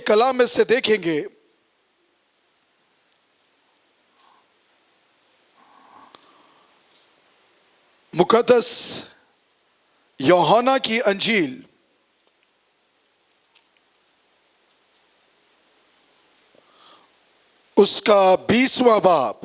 کلام میں سے دیکھیں گے مقدس یوحنا کی انجیل اس کا 20واں باب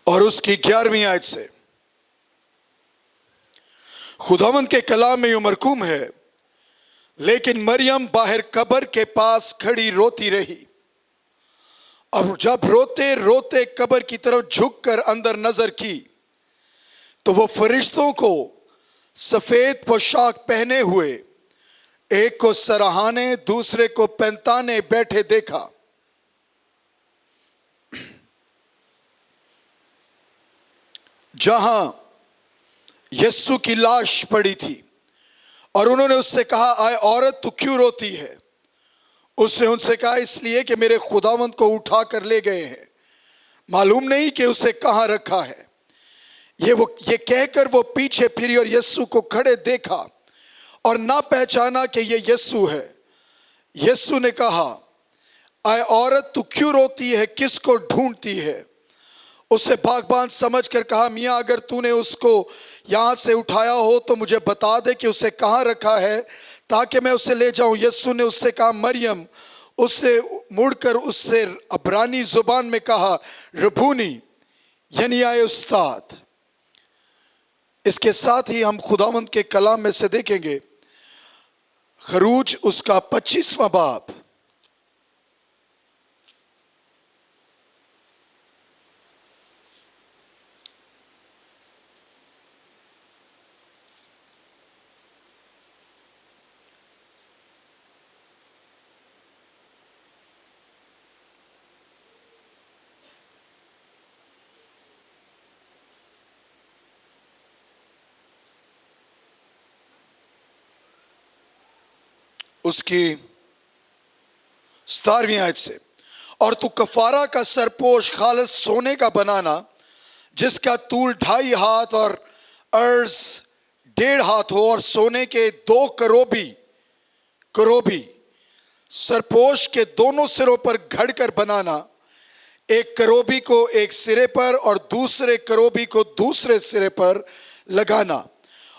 اور اس کی 11ویں آیت سے خداوند کے کلام میں یوں مرقوم ہے، لیکن مریم باہر قبر کے پاس کھڑی روتی رہی، اور جب روتے روتے قبر کی طرف جھک کر اندر نظر کی تو وہ فرشتوں کو سفید پوشاک پہنے ہوئے، ایک کو سراہانے دوسرے کو پنتانے بیٹھے دیکھا۔ جہاں یسوع کی لاش پڑی تھی، اور انہوں نے اس سے کہا، آئے عورت تو کیوں روتی ہے؟ اس نے ان سے کہا، اس لیے کہ میرے خداوند کو اٹھا کر لے گئے ہیں، معلوم نہیں کہ اسے کہاں رکھا ہے۔ یہ کہہ کر وہ پیچھے پھری اور یسوع کو کھڑے دیکھا اور نہ پہچانا کہ یہ یسوع ہے۔ یسوع نے کہا، آئے عورت تو کیوں روتی ہے؟ کس کو ڈھونڈتی ہے؟ اسے باغبان سمجھ کر کہا، میاں اگر تو نے اس کو یہاں سے اٹھایا ہو تو مجھے بتا دے کہ اسے کہاں رکھا ہے تاکہ میں اسے لے جاؤں۔ یسوع نے اس سے کہا، مریم۔ اس نے مڑ کر اس سے عبرانی زبان میں کہا، ربونی، یعنی آئے استاد۔ اس کے ساتھ ہی ہم خداوند کے کلام میں سے دیکھیں گے خروج اس کا 25واں باب اس کی 17ویں آیت سے، اور تو کفارہ کا سرپوش خالص سونے کا بنانا، جس کا طول 2.5 ہاتھ اور عرض 1.5 ہاتھ ہو، اور سونے کے 2 کروبی سرپوش کے دونوں سروں پر گھڑ کر بنانا، ایک کروبی کو ایک سرے پر اور دوسرے کروبی کو دوسرے سرے پر لگانا،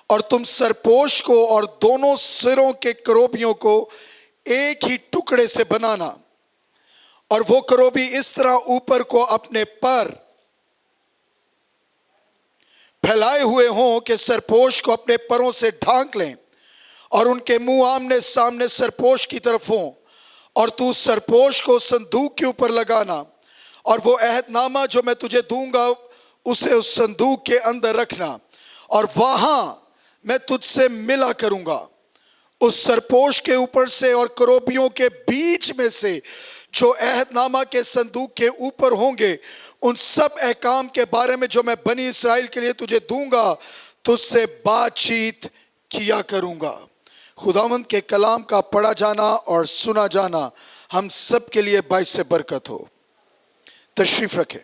اور تم سرپوش کو اور دونوں سروں کے کروبیوں کو ایک ہی ٹکڑے سے بنانا، اور وہ کروبی اس طرح اوپر کو اپنے پر پھیلائے ہوئے ہوں کہ سرپوش کو اپنے پروں سے ڈھانک لیں، اور ان کے منہ آمنے سامنے سرپوش کی طرف ہوں، اور تو سرپوش کو صندوق کے اوپر لگانا، اور وہ عہد نامہ جو میں تجھے دوں گا اسے اس صندوق کے اندر رکھنا، اور وہاں میں تجھ سے ملا کروں گا۔ اس سرپوش کے اوپر سے اور کروبیوں کے بیچ میں سے جو عہد نامہ کے صندوق کے اوپر ہوں گے، ان سب احکام کے بارے میں جو میں بنی اسرائیل کے لیے تجھے دوں گا تجھ سے بات چیت کیا کروں گا۔ خداوند کے کلام کا پڑھا جانا اور سنا جانا ہم سب کے لیے باعث برکت ہو۔ تشریف رکھیں۔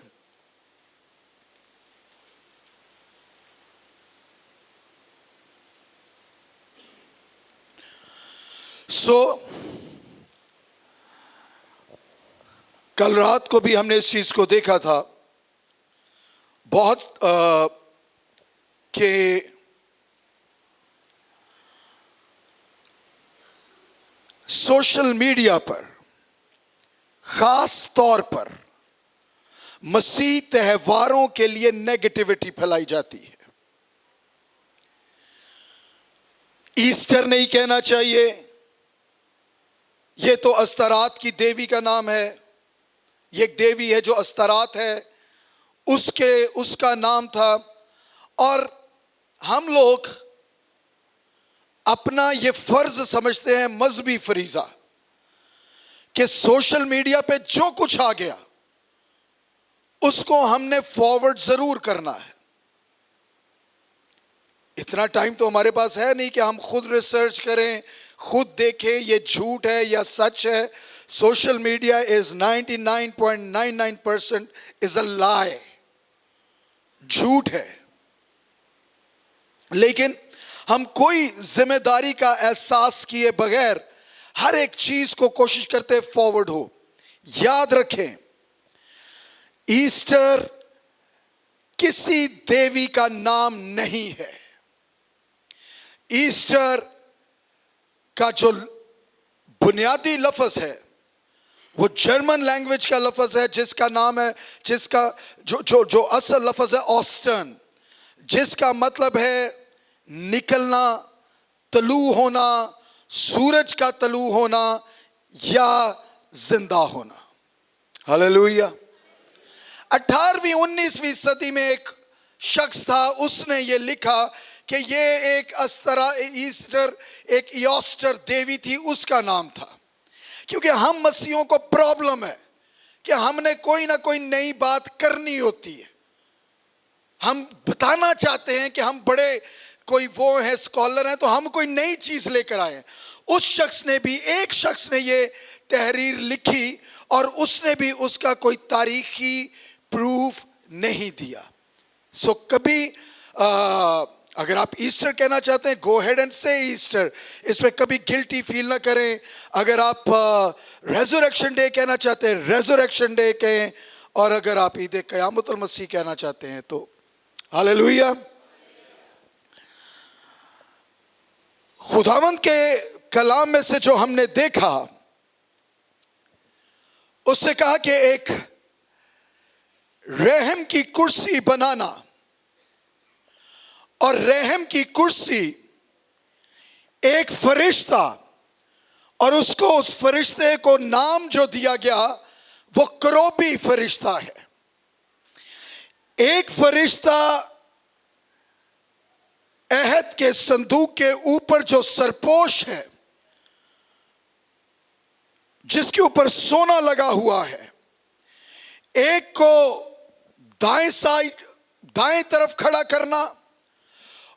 کل رات کو بھی ہم نے اس چیز کو دیکھا تھا بہت کہ سوشل میڈیا پر خاص طور پر مسیح تہواروں کے لیے نیگیٹیوٹی پھیلائی جاتی ہے۔ ایسٹر نہیں کہنا چاہیے، یہ تو استرات کی دیوی کا نام ہے، یہ ایک دیوی ہے جو استرات ہے، اس کا نام تھا، اور ہم لوگ اپنا یہ فرض سمجھتے ہیں، مذہبی فریضہ، کہ سوشل میڈیا پہ جو کچھ آ گیا اس کو ہم نے فارورڈ ضرور کرنا ہے۔ اتنا ٹائم تو ہمارے پاس ہے نہیں کہ ہم خود ریسرچ کریں، خود دیکھیں یہ جھوٹ ہے یا سچ ہے۔ social media is 99.99% is a lie, جھوٹ ہے. لیکن ہم کوئی ذمہ داری کا احساس کیے بغیر ہر ایک چیز کو کوشش کرتے فارورڈ ہو. یاد رکھیں ایسٹر کسی دیوی کا نام نہیں ہے. ایسٹر کا جو بنیادی لفظ ہے وہ جرمن لینگویج کا لفظ ہے جس کا نام ہے جو اصل لفظ ہے آسٹرن، جس کا مطلب ہے نکلنا، طلوع ہونا، سورج کا طلوع ہونا یا زندہ ہونا. ہلیلویا. 18ویں 19ویں صدی میں ایک شخص تھا، اس نے یہ لکھا کہ یہ ایک ایسٹر ایک ایاسٹر دیوی تھی، اس کا نام تھا. کیونکہ ہم مسیحوں کو پرابلم ہے کہ ہم نے کوئی نہ کوئی نئی بات کرنی ہوتی ہے. ہم بتانا چاہتے ہیں کہ ہم بڑے کوئی وہ ہیں اسکالر ہیں تو ہم کوئی نئی چیز لے کر آئے. اس شخص نے بھی، ایک شخص نے یہ تحریر لکھی اور اس نے بھی اس کا کوئی تاریخی پروف نہیں دیا. سو کبھی اگر آپ ایسٹر کہنا چاہتے ہیں گو ہیڈ اینڈ سے ایسٹر، اس میں کبھی گلٹی فیل نہ کریں. اگر آپ ریزوریکشن ڈے کہنا چاہتے ہیں ریزوریکشن ڈے کہیں، اور اگر آپ عید قیامت المسیح کہنا چاہتے ہیں تو ہلیلویا. خداوند کے کلام میں سے جو ہم نے دیکھا، اس سے کہا کہ ایک رحم کی کرسی بنانا، اور رحم کی کرسی ایک فرشتہ، اور اس فرشتے کو نام جو دیا گیا وہ کروبی فرشتہ ہے. ایک فرشتہ عہد کے صندوق کے اوپر جو سرپوش ہے، جس کے اوپر سونا لگا ہوا ہے، ایک کو دائیں طرف کھڑا کرنا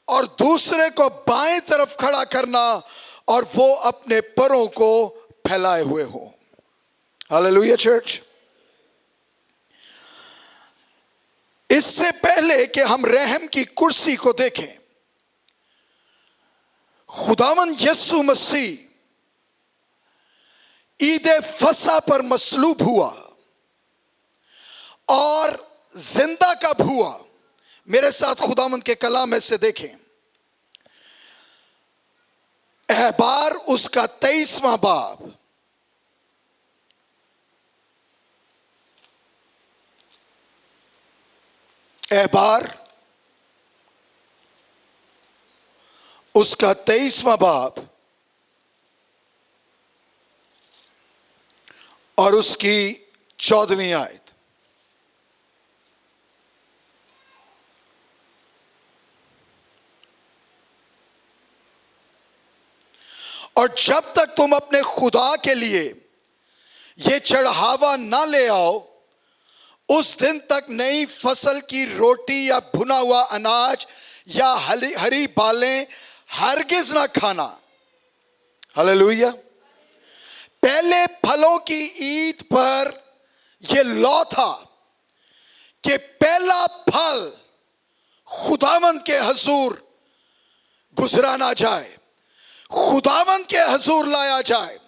اور دوسرے کو بائیں طرف کھڑا کرنا، اور وہ اپنے پروں کو پھیلائے ہوئے ہوں. ہلیلویا چرچ. اس سے پہلے کہ ہم رحم کی کرسی کو دیکھیں، خداوند یسوع مسیح عید فصح پر مصلوب ہوا اور زندہ کب ہوا؟ میرے ساتھ خداوند کے کلام میں سے دیکھیں. احبار اس کا 23واں باب، احبار اس کا 23واں باب اور اس کی 14ویں آیت. اور جب تک تم اپنے خدا کے لیے یہ چڑھاوا نہ لے آؤ، اس دن تک نئی فصل کی روٹی یا بھنا ہوا اناج یا ہری بالیں ہرگز نہ کھانا. ہلیلویا. پہلے پھلوں کی عید پر یہ لا تھا کہ پہلا پھل خداوند کے حضور گزرانا جائے، خداوند کے حضور لایا جائے،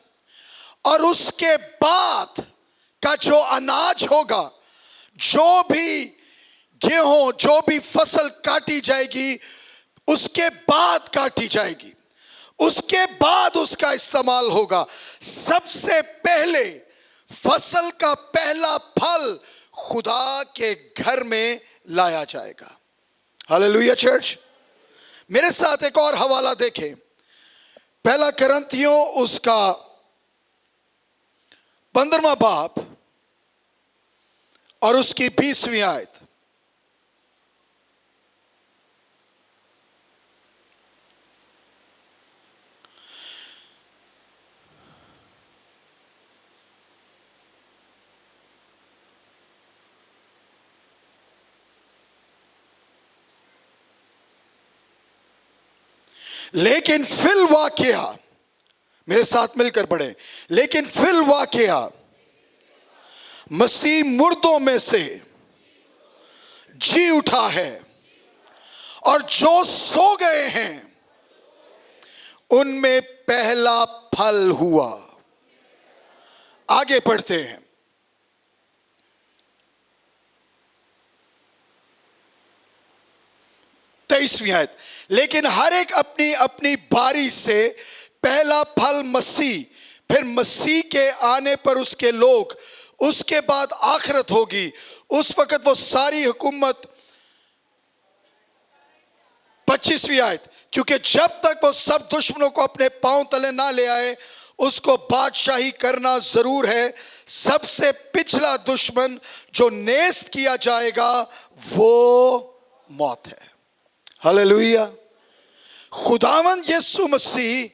اور اس کے بعد کا جو اناج ہوگا، جو بھی گیہوں، جو بھی فصل کاٹی جائے گی، اس کے بعد کاٹی جائے گی، اس کے بعد اس کا استعمال ہوگا. سب سے پہلے فصل کا پہلا پھل خدا کے گھر میں لایا جائے گا. ہلیلویا چرچ. میرے ساتھ ایک اور حوالہ دیکھیں، پہلا کرنتھیوں اس کا 15واں باب اور اس کی 20ویں آیت. لیکن فی الواقعہ میرے ساتھ مل کر پڑھیں. لیکن فی الواقعہ مسیح مردوں میں سے جی اٹھا ہے اور جو سو گئے ہیں ان میں پہلا پھل ہوا. آگے پڑھتے ہیں. 23ویں آیت. لیکن ہر ایک اپنی اپنی باری سے پہلا پھل مسیح, پھر مسیح کے آنے پر اس کے لوگ, اس کے بعد آخرت ہوگی. اس وقت وہ ساری حکومت. 25ویں آیت. کیونکہ جب تک وہ سب دشمنوں کو اپنے پاؤں تلے نہ لے آئے اس کو بادشاہی کرنا ضرور ہے. سب سے پچھلا دشمن جو نیست کیا جائے گا وہ موت ہے. ہلیلویہ. خداوند یسوع مسیح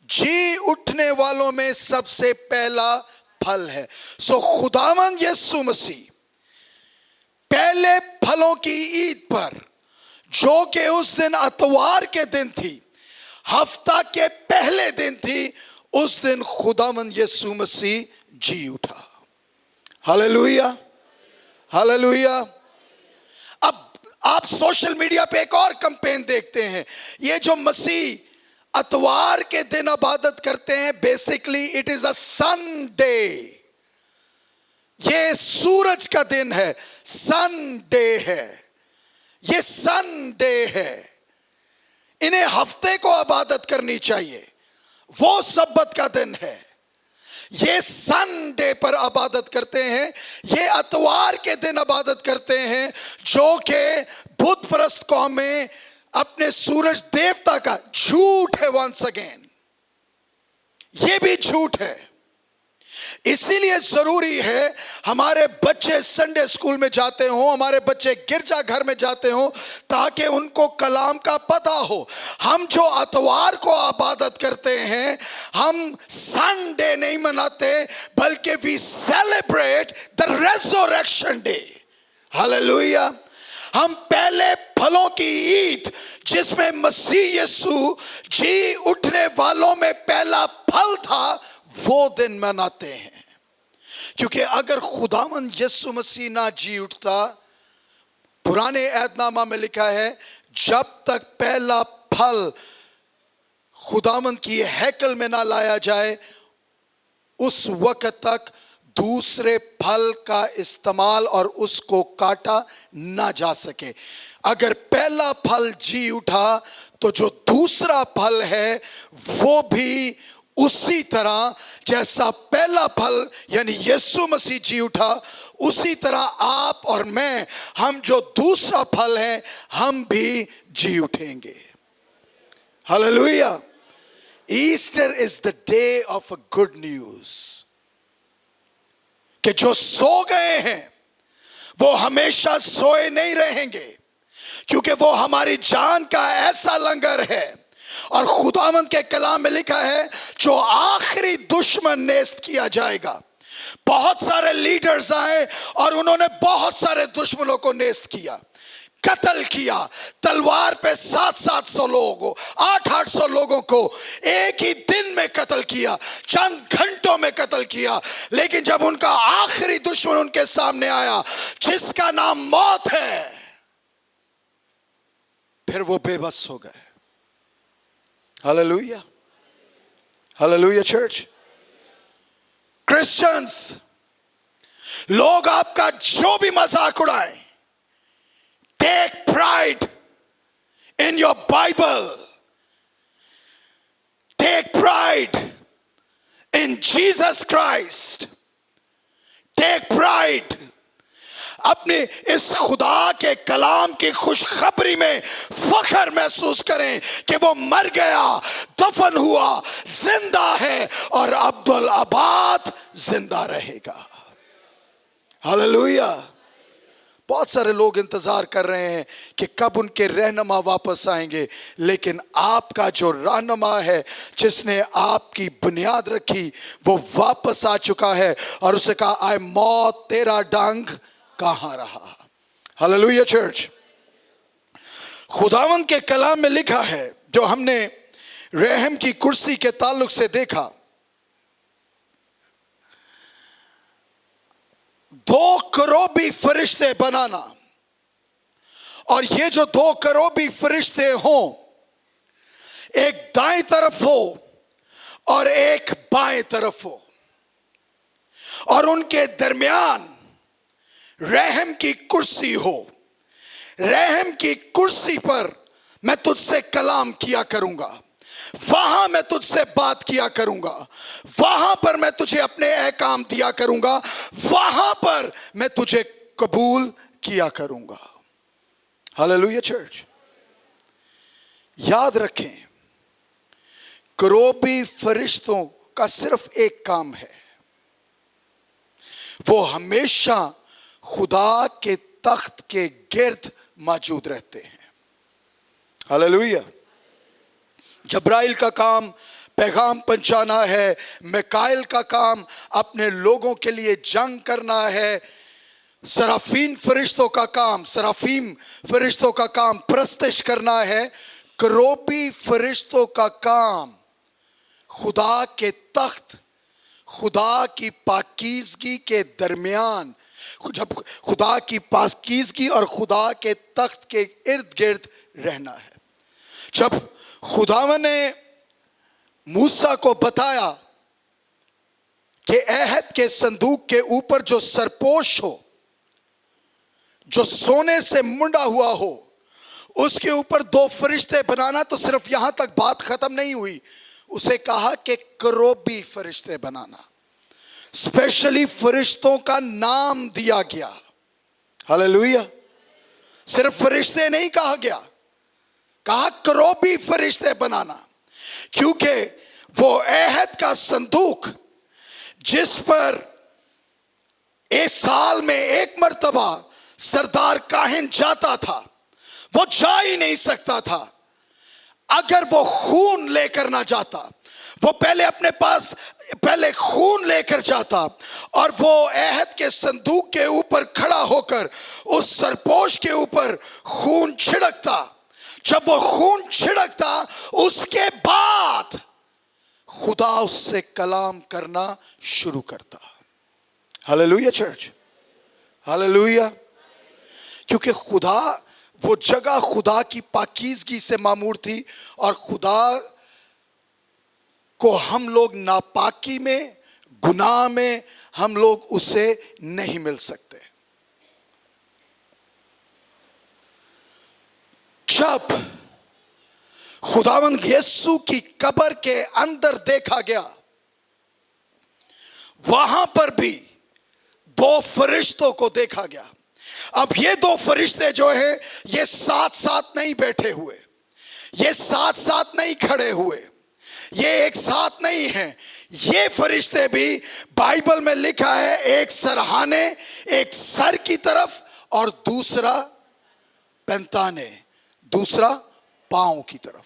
جی اٹھنے والوں میں سب سے پہلا پھل ہے. سو خداوند یسوع مسیح پہلے پھلوں کی عید پر, جو کہ اس دن اتوار کے دن تھی, ہفتہ کے پہلے دن تھی, اس دن خداوند یسوع مسیح جی اٹھا. ہلیلویہ ہلیلویہ. اب آپ سوشل میڈیا پہ ایک اور کمپین دیکھتے ہیں. یہ جو مسیح اتوار کے دن عبادت کرتے ہیں, basically it is a Sunday. یہ سورج کا دن ہے, سنڈے ہے, یہ سنڈے ہے. انہیں ہفتے کو عبادت کرنی چاہیے, وہ سبت کا دن ہے. یہ سنڈے پر عبادت کرتے ہیں, یہ اتوار کے دن عبادت کرتے ہیں, جو کہ بت پرست قومیں اپنے سورج دیوتا کا جھوٹ ہے. ونس اگین یہ بھی جھوٹ ہے. اسی لیے ضروری ہے ہمارے بچے سنڈے اسکول میں جاتے ہوں, ہمارے بچے گرجا گھر میں جاتے ہوں, تاکہ ان کو کلام کا پتہ ہو. ہم جو اتوار کو عبادت کرتے ہیں, ہم سنڈے نہیں مناتے, بلکہ we celebrate the resurrection day. ہلیلویہ. ہم پہلے پھلوں کی عید, جس میں مسیح یسوع جی اٹھنے والوں میں پہلا پھل تھا, وہ دن مناتے ہیں. کیونکہ اگر خداوند یسوع مسیح نہ جی اٹھتا, پرانے عہد نامہ میں لکھا ہے, جب تک پہلا پھل خداوند کی ہیکل میں نہ لایا جائے, اس وقت تک دوسرے پھل کا استعمال اور اس کو کاٹا نہ جا سکے. اگر پہلا پھل جی اٹھا تو جو دوسرا پھل ہے وہ بھی اسی طرح جیسا پہلا پھل یعنی یسوع مسیح جی اٹھا, اسی طرح آپ اور میں, ہم جو دوسرا پھل ہیں, ہم بھی جی اٹھیں گے. Hallelujah. Easter is the day of a good news. کہ جو سو گئے ہیں وہ ہمیشہ سوئے نہیں رہیں گے, کیونکہ وہ ہماری جان کا ایسا لنگر ہے. اور خداوند کے کلام میں لکھا ہے, جو آخری دشمن نیست کیا جائے گا. بہت سارے لیڈرز آئے اور انہوں نے بہت سارے دشمنوں کو نیست کیا, قتل کیا. تلوار پہ 700 لوگوں, 800 لوگوں کو ایک ہی دن میں قتل کیا, چند گھنٹوں میں قتل کیا. لیکن جب ان کا آخری دشمن ان کے سامنے آیا, جس کا نام موت ہے, پھر وہ بے بس ہو گئے. ہلیلویہ ہلیلویہ. چرچ, کرسچنز, لوگ آپ کا جو بھی مذاق اڑائیں, take pride in your Bible. Take pride in Jesus Christ. Take pride. اپنی اس خدا کے کلام کی خوشخبری میں فخر محسوس کریں کہ وہ مر گیا, دفن ہوا, زندہ ہے, اور عبدالآباد زندہ رہے گا. ہلیلویہ. بہت سارے لوگ انتظار کر رہے ہیں کہ کب ان کے رہنما واپس آئیں گے, لیکن آپ کا جو رہنما ہے, جس نے آپ کی بنیاد رکھی, وہ واپس آ چکا ہے, اور اسے کہا, آئے موت تیرا ڈنگ کہاں رہا. ہلیلویہ. چرچ, خداوند کے کلام میں لکھا ہے, جو ہم نے رحم کی کرسی کے تعلق سے دیکھا, दो करोबी फरिश्ते बनाना, और ये जो दो करोबी फरिश्ते हों, एक दाएं तरफ हो और एक बाएं तरफ हो, और उनके दरमियान रहम की कुर्सी हो। रहम की कुर्सी पर मैं तुझसे कलाम किया करूंगा, वहां मैं तुझसे बात किया करूंगा, वहां पर मैं तुझे अपने अहकाम दिया करूंगा, वहां पर मैं तुझे कबूल किया करूंगा। Hallelujah church. याद रखें, करोबी फरिश्तों का सिर्फ एक काम है, वो हमेशा खुदा के तख्त के गिर्द मौजूद रहते हैं। हालेलुया। जब्राइल का काम पैगाम पहुंचाना है, मिकाइल का काम अपने लोगों के लिए जंग करना है, सराफीम फरिश्तों का काम प्रस्तिश करना है, करोबी फरिश्तों का काम खुदा के तख्त, खुदा की पाकीज़गी के दरमियान, जब खुदा की पाकीज़गी और खुदा के तख्त के इर्द गिर्द रहना है। जब खुदावन ने मूसा को बताया कि अहद के संदूक के ऊपर जो सरपोश हो, जो सोने से मुंडा हुआ हो, उसके ऊपर दो फरिश्ते बनाना, तो सिर्फ यहां तक बात खत्म नहीं हुई, उसे कहा कि करोबी फरिश्ते बनाना। स्पेशली फरिश्तों का नाम दिया गया। हालेलुया। सिर्फ फरिश्ते नहीं कहा गया, कहा करोबी फरिश्ते बनाना, क्योंकि वो अहद का संदूक जिस पर एक साल में एक मर्तबा सरदार काहिन जाता था, वो जा ही नहीं सकता था अगर वो खून लेकर ना जाता। वो पहले अपने पास खून लेकर जाता, और वो अहद के संदूक के ऊपर खड़ा होकर उस सरपोश के ऊपर खून छिड़कता। जब वो खून छिड़कता, उसके बाद खुदा उससे कलाम करना शुरू करता। Hallelujah church. हालेलुया। क्योंकि खुदा, वो जगह खुदा की पाकीज़गी से मामूर थी, और खुदा को हम लोग नापाकी में, गुनाह में हम लोग उसे नहीं मिल सकते। जब खुदावंद यीशु की कब्र के अंदर देखा गया, वहां पर भी दो फरिश्तों को देखा गया। अब ये दो फरिश्ते जो है, ये साथ साथ नहीं बैठे हुए, ये साथ साथ नहीं खड़े हुए, ये एक साथ नहीं है। ये फरिश्ते भी बाइबल में लिखा है, एक सरहाने, एक सर की तरफ, और दूसरा पैंताने, दूसरा पांव की तरफ।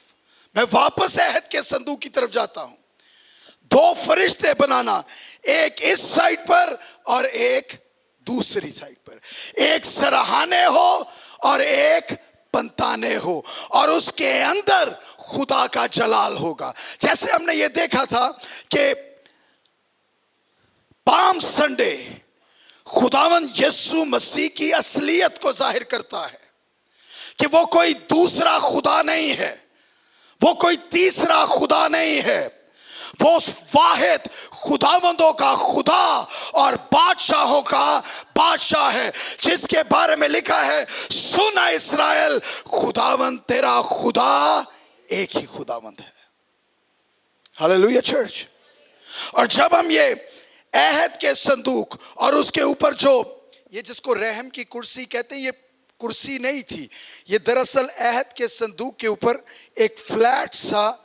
मैं वापस अहद के संदूक की तरफ जाता हूं। दो फरिश्ते बनाना, एक इस साइड पर और एक दूसरी साइड पर, एक सरहाने हो और एक पंताने हो, और उसके अंदर खुदा का जलाल होगा। जैसे हमने ये देखा था कि पाम संडे खुदावंद यीशु मसीह की असलियत को जाहिर करता है कि वो कोई दूसरा खुदा नहीं है, वो कोई तीसरा खुदा नहीं है, वो वाहिद खुदावंदों का खुदा और बादशाहों का बादशाह है, जिसके बारे में लिखा है, सुन इस्राएल, खुदावंद तेरा खुदा एक ही खुदावंद है। Hallelujah church. और जब हम ये अहद के संदूक और उसके ऊपर जो ये जिसको रहम की कुर्सी कहते हैं, ये कुर्सी नहीं थी, ये दरअसल अहद के संदूक के ऊपर एक फ्लैट सा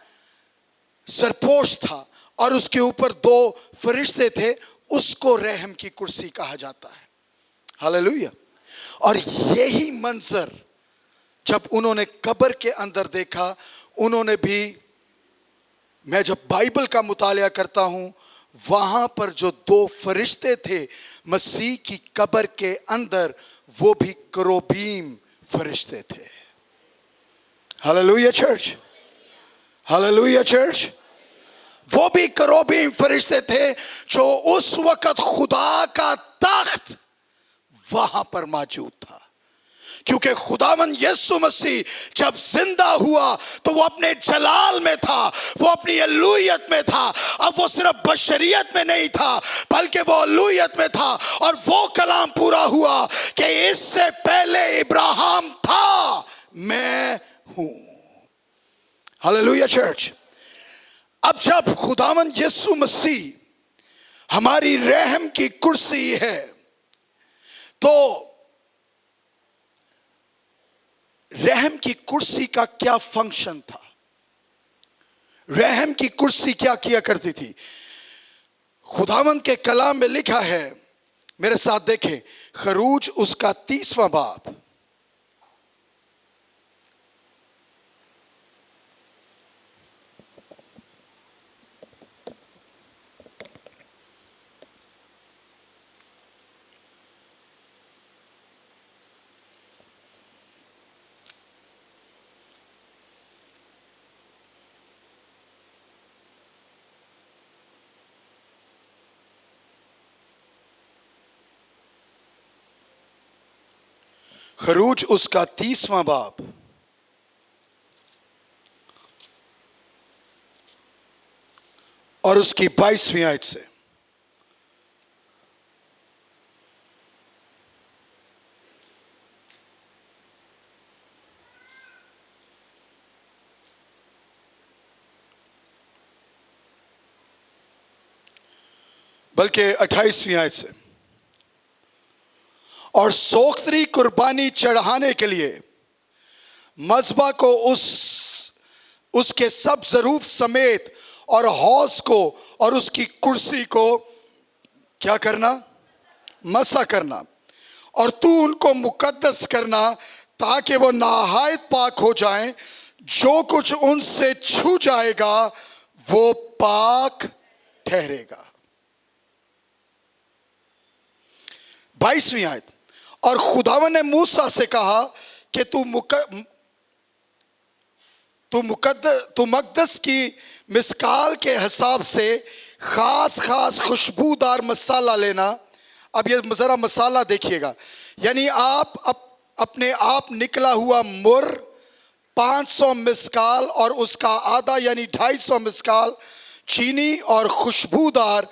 सरपोश था, और उसके ऊपर दो फरिश्ते थे, उसको रहम की कुर्सी कहा जाता है। हालेलुया। और यही मंजर जब उन्होंने कब्र के अंदर देखा, उन्होंने भी, मैं जब बाइबल का मुतालिया करता हूं, वहां पर जो दो फरिश्ते थे मसीह की कब्र के अंदर, वो भी करोबीम फरिश्ते थे। Hallelujah church. Hallelujah church. वो भी करोबीम फरिश्ते थे जो उस वक्त खुदा का तख्त वहां पर मौजूद था। क्योंकि खुदावंद यीशु मसीह जब जिंदा हुआ तो वो अपने जलाल में था, वो अपनी अलूहियत में था। अब वो सिर्फ बशरियत में नहीं था बल्कि वो अलूहियत में था। और वो कलाम पूरा हुआ कि इससे पहले इब्राहिम था, मैं हूं। Hallelujah church. अब जब खुदावंद यीशु मसीह हमारी रहम की कुर्सी है, तो रहम की कुर्सी का क्या फंक्शन था? रहम की कुर्सी क्या किया करती थी? खुदावंद के कलाम में लिखा है, मेरे साथ देखें, खरूज उसका 30वां बाब, खरूज उसका 30वां बाब और उसकी 22वीं आयत से। बल्कि 28वीं आयत से। और सोख्तरी कुर्बानी चढ़ाने के लिए मज़बा को उसके सब ज़रूफ समेत और हौज को और उसकी कुर्सी को क्या करना? मसा करना। और तू उनको मुकद्दस करना ताकि वो नहायत पाक हो जाएं। जो कुछ उनसे छू जाएगा वो पाक ठहरेगा। 22वीं आयत। और खुदावन ने मूसा से कहा कि तू मकदस की मिस्काल के हिसाब से खास खुशबूदार मसाला लेना। अब ये जरा मसाला देखिएगा, यानी आप अपने आप निकला हुआ मुर 500 मिस्काल और उसका आधा यानी 250 मिस्काल चीनी और खुशबूदार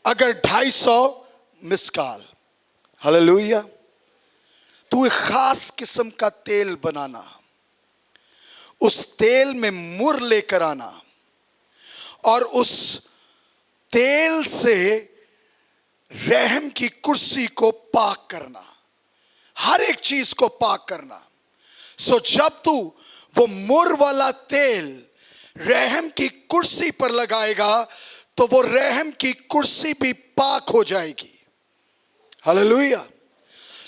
अगर 250 मिस्काल। हालेलुया। तू एक खास किस्म का तेल बनाना, उस तेल में मुर लेकर आना और उस तेल से रहम की कुर्सी को पाक करना, हर एक चीज को पाक करना। सो जब तू वो मुर वाला तेल रहम की कुर्सी पर लगाएगा तो वो रहम की कुर्सी भी पाक हो जाएगी। हालेलुया।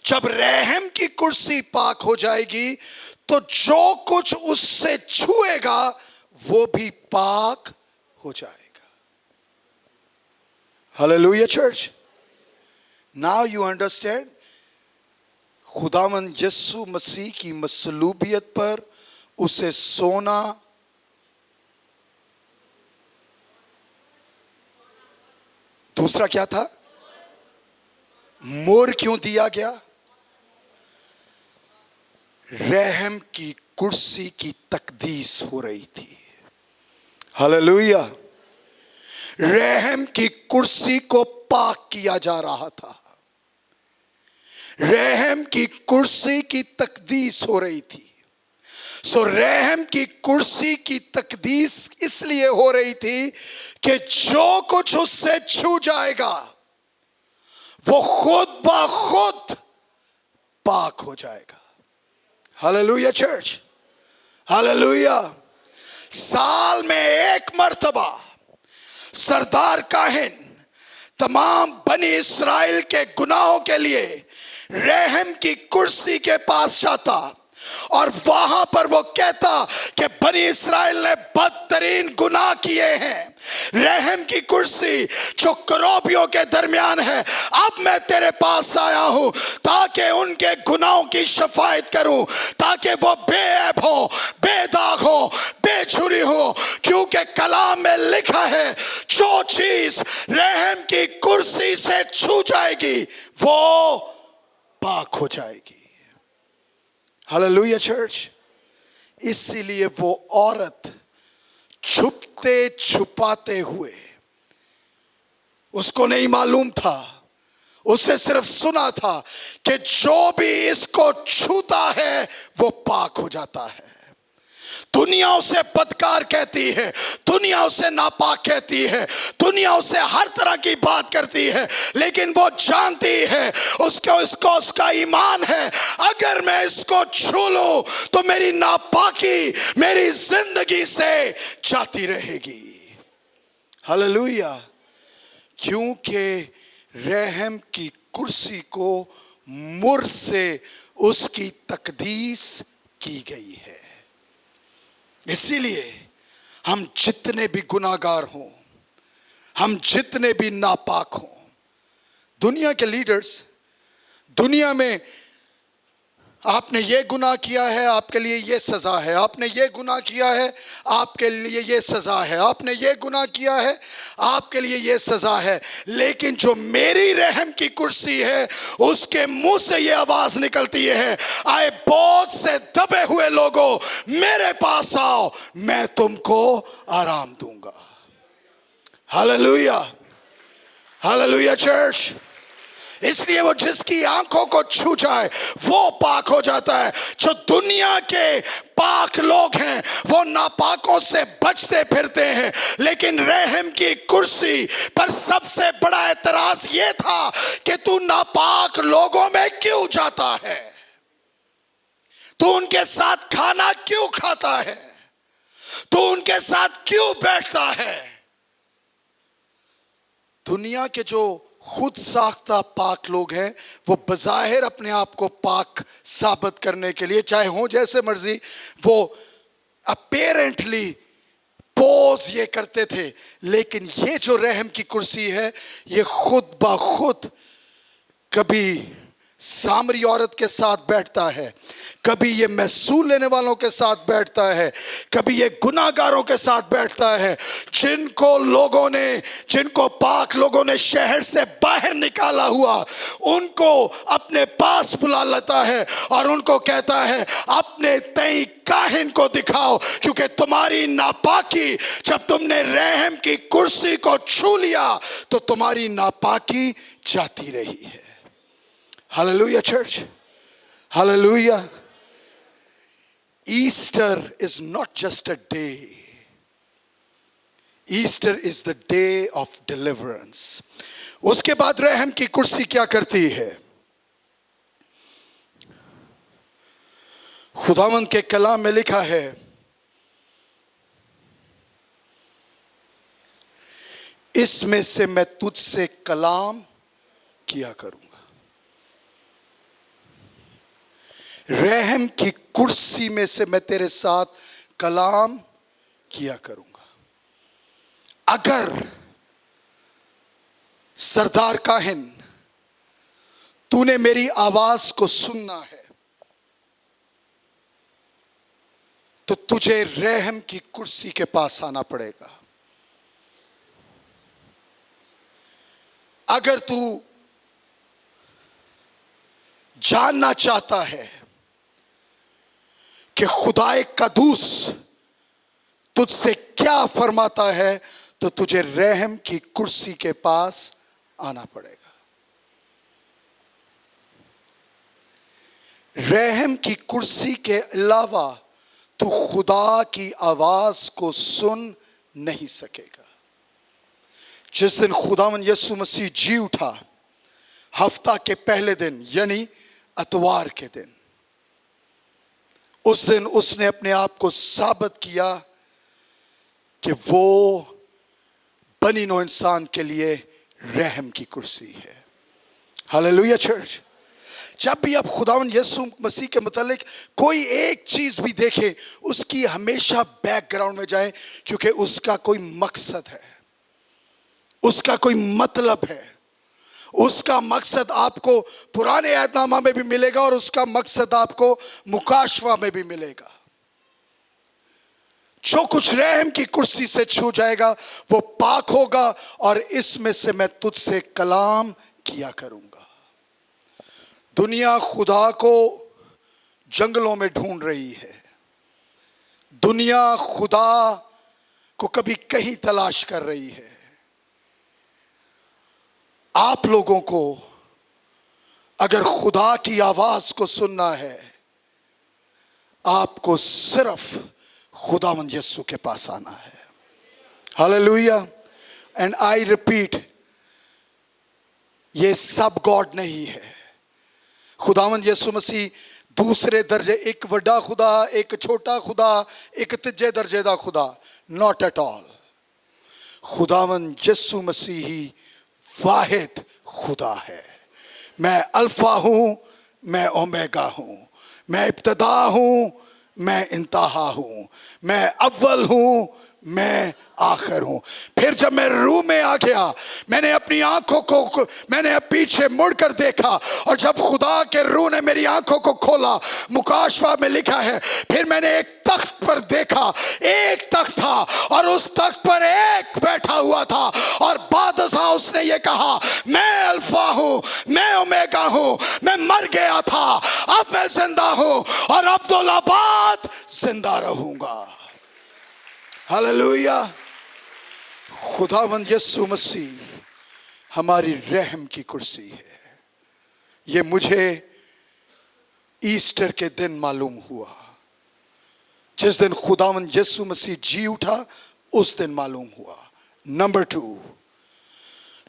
जब रहम की कुर्सी पाक हो जाएगी तो जो कुछ उससे छुएगा वो भी पाक हो जाएगा। Hallelujah church. Now you understand, खुदावंद यीशु मसीह की मसलूबियत पर उसे सोना, दूसरा क्या था? मोर क्यों दिया गया? रहम की कुर्सी की तकदीस हो रही थी। हालेलुया। रहम की कुर्सी को पाक किया जा रहा था, रहम की कुर्सी की तकदीस हो रही थी। सो रहम की कुर्सी की तकदीस इसलिए हो रही थी कि जो कुछ उससे छू जाएगा वो खुद ब खुद पाक हो जाएगा। Hallelujah church. हालेलुया। साल में एक मर्तबा सरदार काहिन तमाम बनी इस्राएल के गुनाहों के लिए रहम की कुर्सी के पास जाता और वहां पर वो कहता कि बनी इस्राएल ने बदतरीन गुनाह किए हैं। रहम की कुर्सी जो करोबियों के दरमियान है, अब मैं तेरे पास आया हूं ताकि उनके गुनाहों की शफायत करूं, ताकि वो बेऐब हो, बेदाग हो, छुरी हूं, क्योंकि कलाम में लिखा है जो चीज रहम की कुर्सी से छू जाएगी वो पाक हो जाएगी। Hallelujah church. इसीलिए वो औरत छुपते छुपाते हुए, उसको नहीं मालूम था, उसे सिर्फ सुना था कि जो भी इसको छूता है वो पाक हो जाता है। दुनिया उसे बदकार कहती है, दुनिया उसे नापाक कहती है, दुनिया उसे हर तरह की बात करती है, लेकिन वो जानती है, उसका ईमान है, अगर मैं इसको छू लूं तो मेरी नापाकी मेरी जिंदगी से जाती रहेगी। हालेलुया। क्योंकि रहम की कुर्सी को मुर से उसकी तकदीस की गई है। इसीलिए हम जितने भी गुनाहगार हों, हम जितने भी नापाक हों, दुनिया के लीडर्स, दुनिया में आपने ये गुनाह किया है आपके लिए ये सज़ा है, आपने ये गुनाह किया है आपके लिए ये सज़ा है, आपने ये गुनाह किया है आपके लिए ये सज़ा है, लेकिन जो मेरी रहम की कुर्सी है उसके मुंह से ये आवाज़ निकलती है, आए बहुत से दबे हुए लोगों मेरे पास आओ, मैं तुमको आराम दूंगा। Hallelujah, hallelujah church. इसलिए वो जिसकी आंखों को छू जाए वो पाक हो जाता है। जो दुनिया के पाक लोग हैं वो नापाकों से बचते फिरते हैं, लेकिन रहम की कुर्सी पर सबसे बड़ा एतराज ये था कि तू नापाक लोगों में क्यों जाता है, तू उनके साथ खाना क्यों खाता है, तू उनके साथ क्यों बैठता है। दुनिया के जो खुद साख्ता पाक लोग हैं वो बज़ाहिर अपने आप को पाक साबित करने के लिए, चाहे हो जैसे मर्जी, वो अपेरेंटली पोज ये करते थे, लेकिन ये जो रहम की कुर्सी है ये खुद ब खुद कभी सामरी औरत के साथ बैठता है, कभी ये महसूल लेने वालों के साथ बैठता है, कभी ये गुनाहगारों के साथ बैठता है, जिनको पाक लोगों ने शहर से बाहर निकाला हुआ उनको अपने पास बुला लेता है और उनको कहता है अपने तई काहिन को दिखाओ, क्योंकि तुम्हारी नापाकी, जब तुमने रहम की कुर्सी को छू लिया तो तुम्हारी नापाकी जाती रही है। Hallelujah church, hallelujah. Easter is not just a day. Easter is the day of deliverance. उसके बाद रहम की कुर्सी क्या करती है? खुदावंद के कलाम में लिखा है, इसमें से मैं तुझसे कलाम किया करूंगा। रहम की कुर्सी में से मैं तेरे साथ कलाम किया करूंगा। अगर सरदार काहिन तूने मेरी आवाज को सुनना है तो तुझे रहम की कुर्सी के पास आना पड़ेगा। अगर तू जानना चाहता है कि खुदाए कदूस तुझसे क्या फरमाता है तो तुझे रहम की कुर्सी के पास आना पड़ेगा। रहम की कुर्सी के अलावा तू खुदा की आवाज को सुन नहीं सकेगा। जिस दिन खुदावंद यीशु मसीह जी उठा, हफ्ता के पहले दिन यानी अतवार के दिन, उस दिन उसने अपने आप को साबित किया कि वो बनी नौ इंसान के लिए रहम की कुर्सी है। Hallelujah church. जब भी आप खुदावंद यीशु मसीह के मुतालिक कोई एक चीज भी देखें, उसकी हमेशा बैकग्राउंड में जाएं, क्योंकि उसका कोई मकसद है, उसका कोई मतलब है। उसका मकसद आपको पुराने अहदनामा में भी मिलेगा और उसका मकसद आपको मुकाशवा में भी मिलेगा। जो कुछ रहम की कुर्सी से छू जाएगा वो पाक होगा, और इसमें से मैं तुझसे कलाम किया करूंगा। दुनिया खुदा को जंगलों में ढूंढ रही है। दुनिया खुदा को कभी कहीं तलाश कर रही है। आप लोगों को अगर खुदा की आवाज को सुनना है, आपको सिर्फ खुदावंद यीशु के पास आना है। हालेलुया। एंड आई रिपीट, ये सब गॉड नहीं है। खुदावंद यीशु मसीह दूसरे दर्जे, एक वड्डा खुदा, एक छोटा खुदा, एक तीजे दर्जे दा खुदा, नॉट एट ऑल। खुदावंद यीशु मसीह ही वाहिद खुदा है। मैं अल्फा हूं, मैं ओमेगा हूं, मैं इब्तदा हूं, मैं इंतहा हूं, मैं अव्वल हूं, मैं आखिर हूं। फिर जब मैं रूह में आ गया, मैंने अपनी आंखों को मैंने पीछे मुड़कर देखा, और जब खुदा के रूह ने मेरी आंखों को खोला, मुकाशवा में लिखा है, फिर मैंने एक तख्त पर देखा। एक तख्त था और उस तख्त पर एक बैठा हुआ था, और बादशाह उसने ये कहा, मैं अल्फा हूं, मैं ओमेगा हूं। मैं मर गया था, अब मैं जिंदा हूं, और अब्दुल्लाबाद जिंदा रहूंगा। हालेलुया। खुदावंद यीशु मसीह हमारी रहम की कुर्सी है। ये मुझे ईस्टर के दिन मालूम हुआ। जिस दिन खुदावंद यीशु मसीह जी उठा, उस दिन मालूम हुआ। नंबर 2,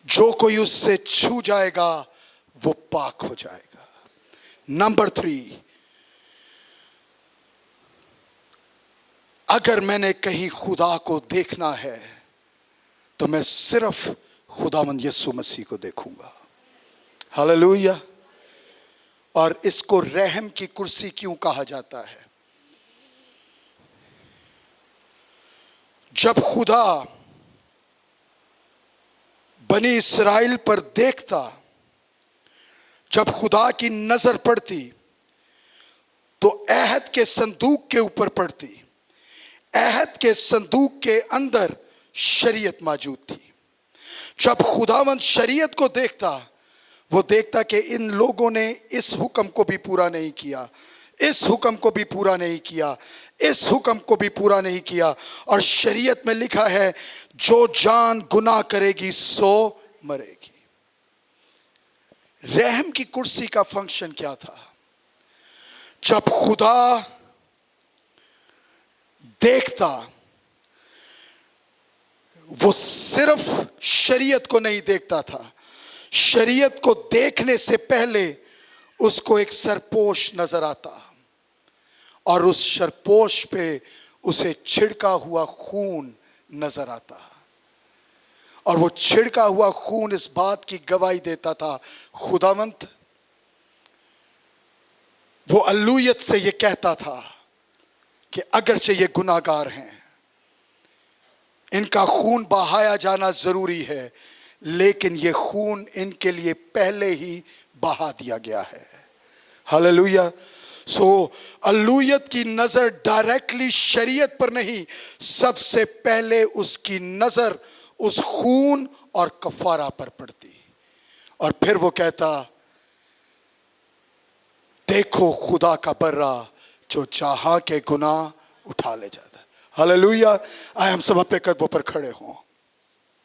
जो कोई उससे छू जाएगा वो पाक हो जाएगा। नंबर 3, अगर मैंने कहीं खुदा को देखना है तो मैं सिर्फ खुदावंद यीशु मसीह को देखूंगा। हालेलुया। और इसको रहम की कुर्सी क्यों कहा जाता है? जब खुदा बनी इस्राएल पर देखता, जब खुदा की नजर पड़ती तो अहद के संदूक के ऊपर पड़ती। अहद के संदूक के अंदर शरीयत मौजूद थी। जब खुदावंद शरीयत को देखता, वो देखता कि इन लोगों ने इस हुक्म को भी पूरा नहीं किया, इस हुक्म को भी पूरा नहीं किया, इस हुक्म को भी पूरा नहीं किया। और शरीयत में लिखा है, जो जान गुनाह करेगी सो मरेगी। रहम की कुर्सी का फंक्शन क्या था? जब खुदा देखता, वो सिर्फ शरीयत को नहीं देखता था। शरीयत को देखने से पहले उसको एक सरपोश नजर आता, और उस सरपोश पे उसे छिड़का हुआ खून नजर आता। और वो छिड़का हुआ खून इस बात की गवाही देता था, खुदावंद, वो अल्लूयत से ये कहता था कि अगरचे ये गुनाहगार हैं, इनका खून बहाया जाना जरूरी है, लेकिन ये खून इनके लिए पहले ही बहा दिया गया है। हालेलुया। सो अल्लूयत की नजर डायरेक्टली शरीयत पर नहीं, सबसे पहले उसकी नजर उस खून और कफारा पर पड़ती, और फिर वो कहता, देखो खुदा का बर्रा जो जहां के गुनाह उठा ले जाता है। हालेलुया। आए हम सब अपने कदमों पर खड़े हों।